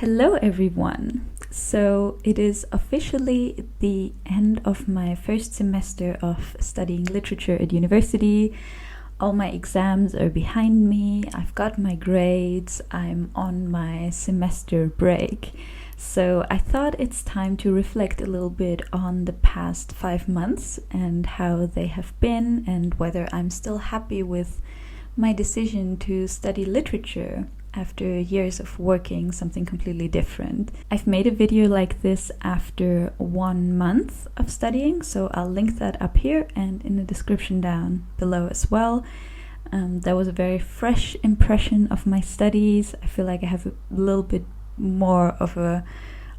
Hello everyone! So it is officially the end of my first semester of studying literature at university. All my exams are behind me, I've got my grades, I'm on my semester break. So I thought it's time to reflect a little bit on the past 5 months and how they have been and whether I'm still happy with my decision to study literature after years of working something completely different. I've made a video like this after 1 month of studying, so I'll link that up here and in the description down below as well. That was a very fresh impression of my studies. I feel like I have a little bit more of a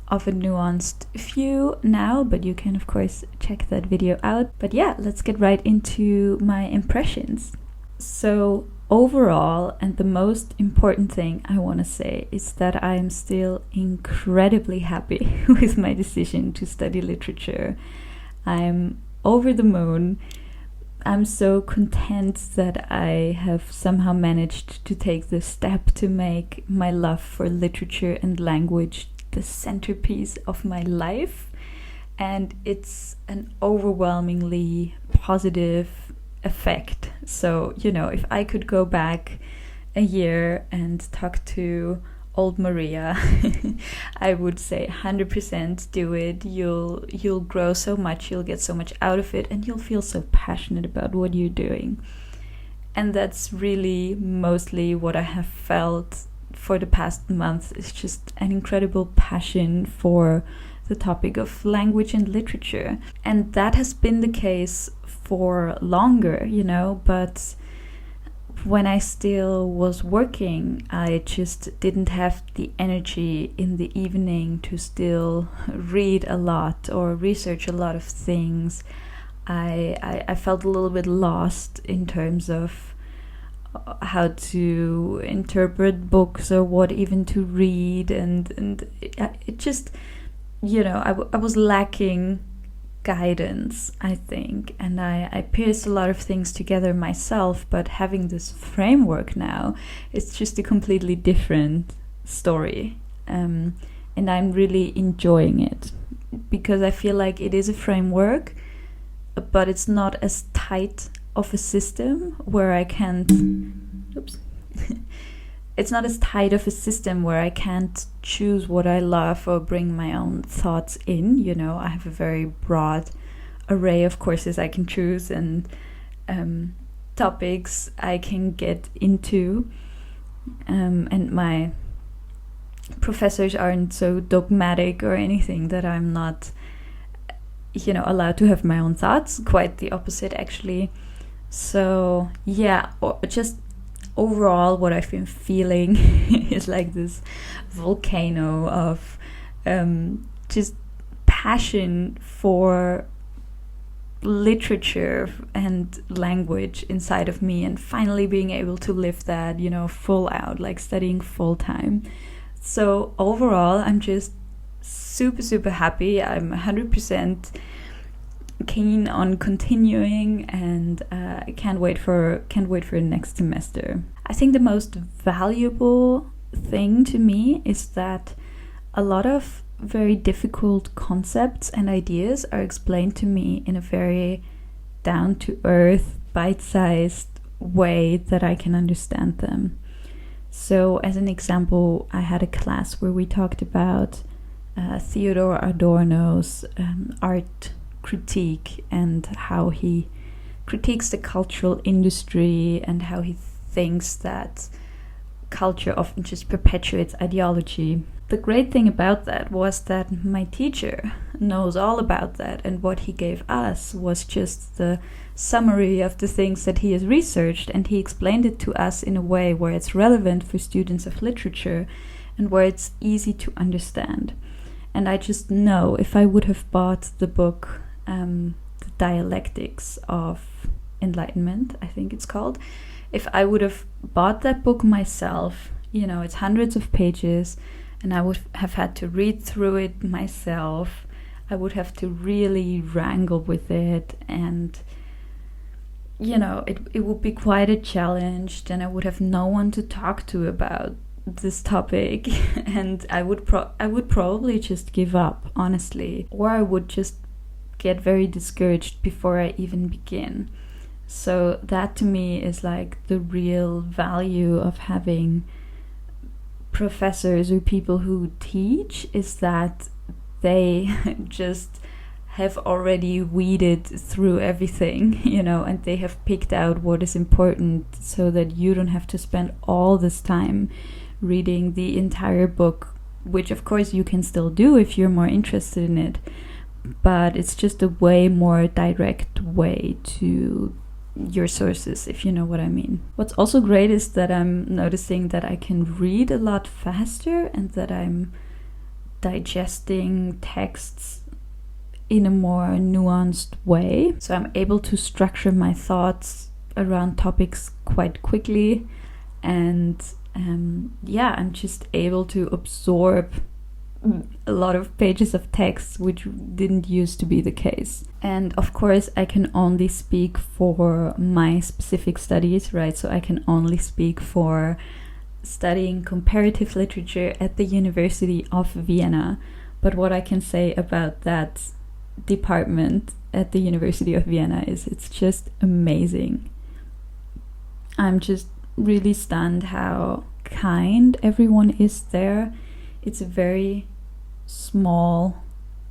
nuanced view now, but you can of course check that video out. But yeah, let's get right into my impressions. So overall, and the most important thing I want to say is that I am still incredibly happy with my decision to study literature. I'm over the moon. I'm so content that I have somehow managed to take the step to make my love for literature and language the centerpiece of my life. And it's an overwhelmingly positive effect. So, if I could go back a year and talk to old Maria, I would say 100% do it. You'll grow so much, you'll get so much out of it, and you'll feel so passionate about what you're doing. And that's really mostly what I have felt for the past month. It's just an incredible passion for the topic of language and literature. And that has been the case for longer, but when I still was working, I just didn't have the energy in the evening to still read a lot or research a lot of things. I felt a little bit lost in terms of how to interpret books or what even to read, and it just, I was lacking guidance, I think, and I pieced a lot of things together myself, but having this framework now, it's just a completely different story, and I'm really enjoying it because I feel like it is a framework, but it's not as tight of a system where I can't it's not as tight of a system where I can't choose what I love or bring my own thoughts in. I have a very broad array of courses I can choose and topics I can get into. And my professors aren't so dogmatic or anything that I'm not, allowed to have my own thoughts. Quite the opposite, actually. So, yeah, just overall, what I've been feeling is like this volcano of just passion for literature and language inside of me, and finally being able to live that, full out, like studying full time. So overall, I'm just super, super happy. I'm 100% keen on continuing, and I can't wait for the next semester. I think the most valuable thing to me is that a lot of very difficult concepts and ideas are explained to me in a very down-to-earth, bite-sized way that I can understand them. So as an example, I had a class where we talked about Theodor Adorno's art critique and how he critiques the cultural industry and how he thinks that culture often just perpetuates ideology. The great thing about that was that my teacher knows all about that, and what he gave us was just the summary of the things that he has researched, and he explained it to us in a way where it's relevant for students of literature and where it's easy to understand. And I just know if I would have bought the book The Dialectics of Enlightenment, I think it's called. If I would have bought that book myself, it's hundreds of pages, and I would have had to read through it myself. I would have to really wrangle with it, and it would be quite a challenge. Then I would have no one to talk to about this topic and I would probably just give up, honestly, or I would just get very discouraged before I even begin. So that to me is like the real value of having professors or people who teach, is that they just have already weeded through everything, and they have picked out what is important so that you don't have to spend all this time reading the entire book, which of course you can still do if you're more interested in it, but it's just a way more direct way to your sources, if you know what I mean. What's also great is that I'm noticing that I can read a lot faster and that I'm digesting texts in a more nuanced way. So I'm able to structure my thoughts around topics quite quickly, and I'm just able to absorb a lot of pages of text, which didn't used to be the case. And of course I can only speak for my specific studies, right? So I can only speak for studying comparative literature at the University of Vienna. But what I can say about that department at the University of Vienna is it's just amazing. I'm just really stunned how kind everyone is there. It's a very small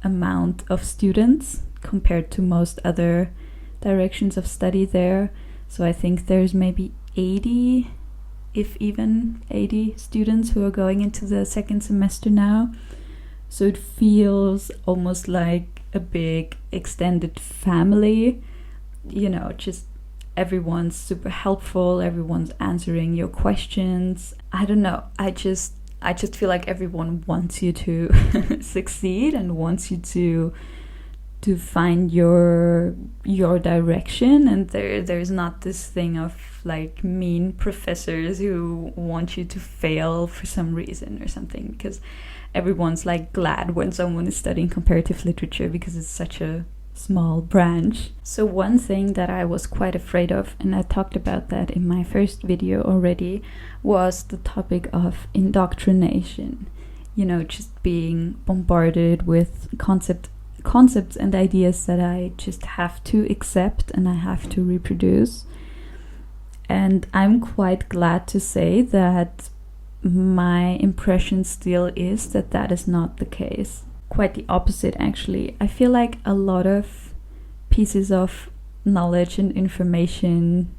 amount of students compared to most other directions of study there. So I think there's maybe 80, if even 80 students who are going into the second semester now. So it feels almost like a big extended family, just everyone's super helpful, everyone's answering your questions. I don't know, I just feel like everyone wants you to succeed and wants you to find your direction, and there's not this thing of like mean professors who want you to fail for some reason or something, because everyone's like glad when someone is studying comparative literature because it's such a small branch. So one thing that I was quite afraid of, and I talked about that in my first video already, was the topic of indoctrination. Just being bombarded with concepts and ideas that I just have to accept and I have to reproduce. And I'm quite glad to say that my impression still is that is not the case. Quite the opposite, actually. I feel like a lot of pieces of knowledge and information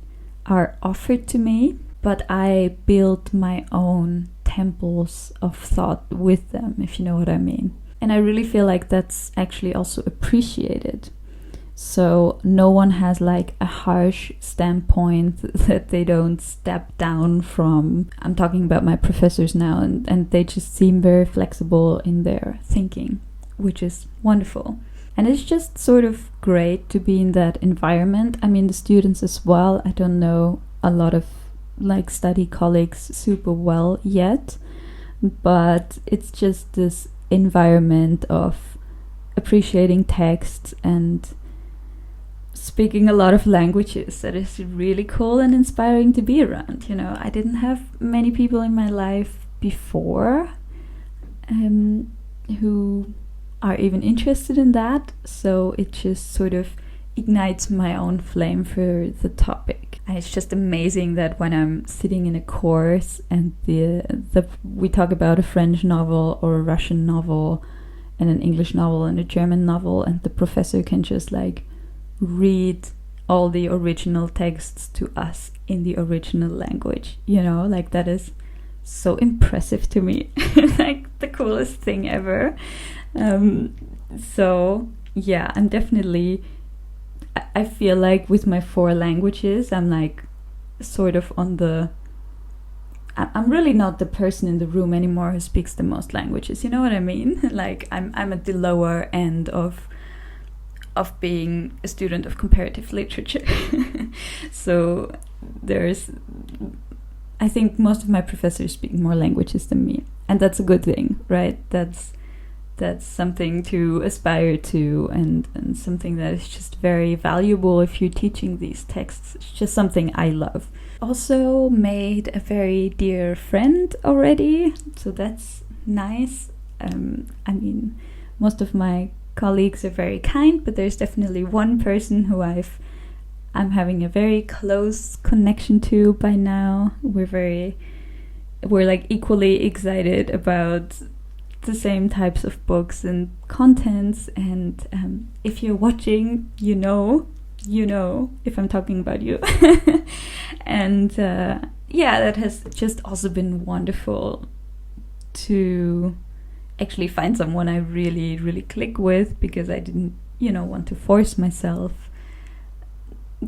are offered to me, but I build my own temples of thought with them, if you know what I mean. And I really feel like that's actually also appreciated. So no one has like a harsh standpoint that they don't step down from. I'm talking about my professors now, and they just seem very flexible in their thinking, which is wonderful. And it's just sort of great to be in that environment. I mean, the students as well. I don't know a lot of like study colleagues super well yet, but it's just this environment of appreciating text and speaking a lot of languages that is really cool and inspiring to be around. I didn't have many people in my life before who are even interested in that, so it just sort of ignites my own flame for the topic. And it's just amazing that when I'm sitting in a course and we talk about a French novel or a Russian novel and an English novel and a German novel, and the professor can just like read all the original texts to us in the original language, like that is so impressive to me. Like the coolest thing ever. So yeah, I'm definitely, I feel like with my 4 languages, I'm like sort of I'm really not the person in the room anymore who speaks the most languages, you know what I mean? Like I'm at the lower end of being a student of comparative literature. So I think most of my professors speak more languages than me, and that's a good thing, right? That's that's something to aspire to, and something that is just very valuable if you're teaching these texts. It's just something I love. Also made a very dear friend already, so that's nice. I mean, most of my colleagues are very kind, but there's definitely one person who I'm having a very close connection to by now. We're like equally excited about the same types of books and contents, and if you're watching, you know if I'm talking about you. And yeah, that has just also been wonderful to actually find someone I really, really click with, because I didn't, want to force myself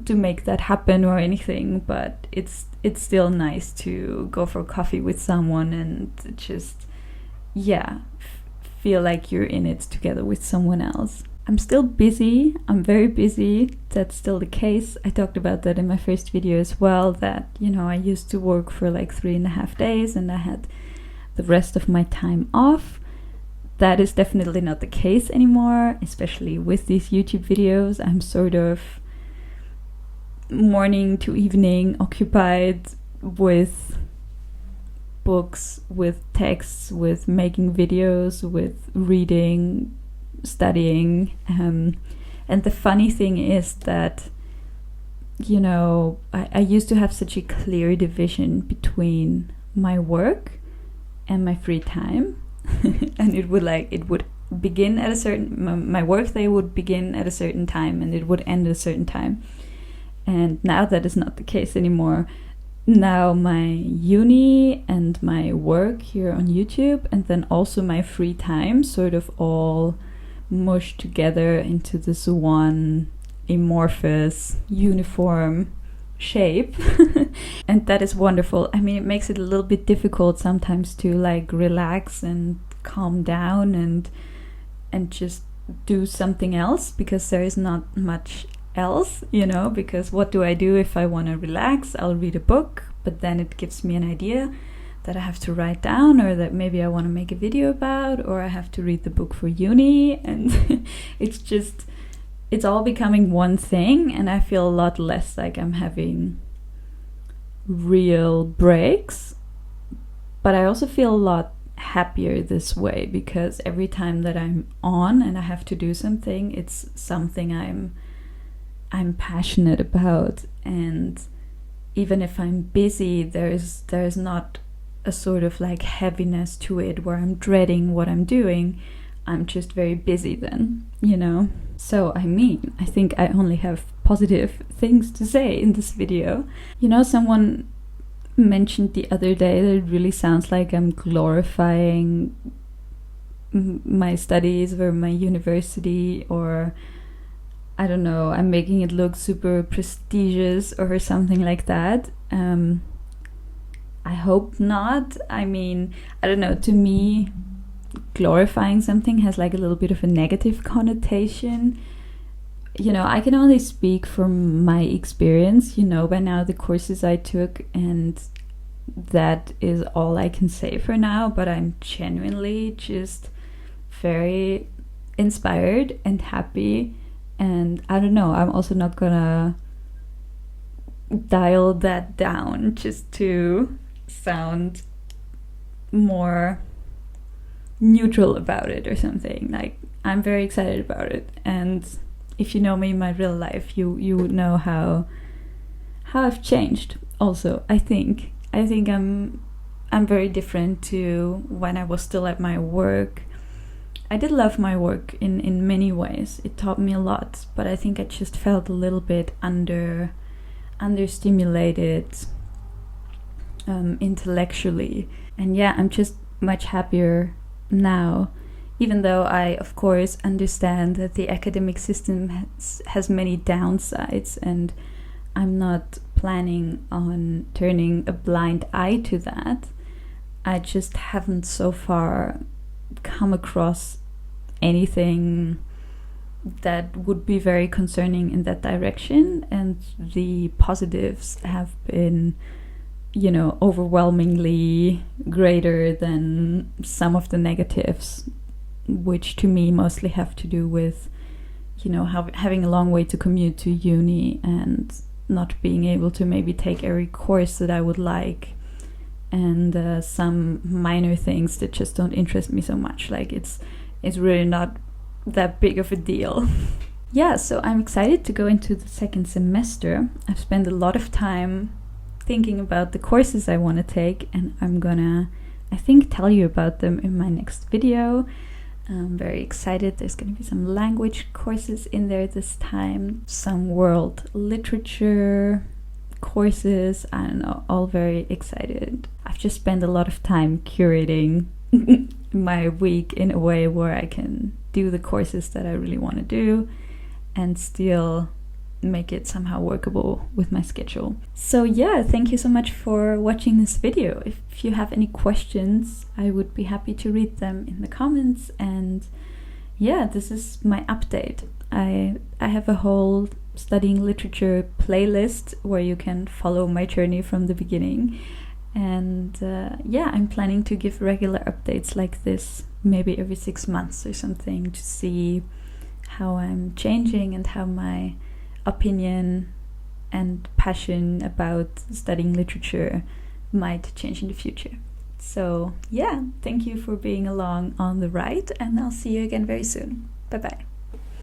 to make that happen or anything, but it's still nice to go for coffee with someone and just, feel like you're in it together with someone else. I'm still busy. I'm very busy. That's still the case. I talked about that in my first video as well, that, I used to work for like 3.5 days and I had the rest of my time off. That is definitely not the case anymore, especially with these YouTube videos. I'm sort of morning to evening occupied with books, with texts, with making videos, with reading, studying. And the funny thing is that, I used to have such a clear division between my work and my free time. And it would begin at a certain, my work day would begin at a certain time and it would end at a certain time. And now that is not the case anymore. Now my uni and my work here on YouTube, and then also my free time, sort of all mushed together into this one amorphous, uniform shape. And that is wonderful. I mean, it makes it a little bit difficult sometimes to like relax and calm down and just do something else, because there is not much else, because what do I do if I want to relax? I'll read a book, but then it gives me an idea that I have to write down, or that maybe I want to make a video about, or I have to read the book for uni, and it's all becoming one thing, and I feel a lot less like I'm having real breaks. But I also feel a lot happier this way, because every time that I'm on and I have to do something, it's something I'm passionate about. And even if I'm busy, there's not a sort of like heaviness to it where I'm dreading what I'm doing. I'm just very busy then, So, I think I only have positive things to say in this video. Someone mentioned the other day that it really sounds like I'm glorifying my studies or my university, or I don't know, I'm making it look super prestigious or something like that. I hope not. I don't know, to me, glorifying something has like a little bit of a negative connotation. I can only speak from my experience, by now the courses I took, and that is all I can say for now. But I'm genuinely just very inspired and happy, and I don't know, I'm also not gonna dial that down just to sound more neutral about it or something. Like, I'm very excited about it, and if you know me in my real life, you would know how I've changed. Also, I think I'm very different to when I was still at my work. I did love my work in many ways. It taught me a lot, but I think I just felt a little bit understimulated intellectually. And I'm just much happier now, even though I, of course, understand that the academic system has many downsides, and I'm not planning on turning a blind eye to that. I just haven't so far come across anything that would be very concerning in that direction, and the positives have been, overwhelmingly greater than some of the negatives which to me mostly have to do with, having a long way to commute to uni and not being able to maybe take every course that I would like, and some minor things that just don't interest me so much. Like it's really not that big of a deal. Yeah, so I'm excited to go into the second semester. I've spent a lot of time thinking about the courses I want to take, and I'm gonna, I think, tell you about them in my next video. I'm very excited. There's going to be some language courses in there this time, some world literature courses. I don't know, all very excited. I've just spent a lot of time curating my week in a way where I can do the courses that I really want to do and still make it somehow workable with my schedule. So yeah, thank you so much for watching this video. If you have any questions, I would be happy to read them in the comments. And yeah, this is my update. I have a whole studying literature playlist where you can follow my journey from the beginning. And yeah, I'm planning to give regular updates like this, maybe every 6 months or something, to see how I'm changing and how my opinion and passion about studying literature might change in the future. So yeah, thank you for being along on the ride, and I'll see you again very soon. Bye bye.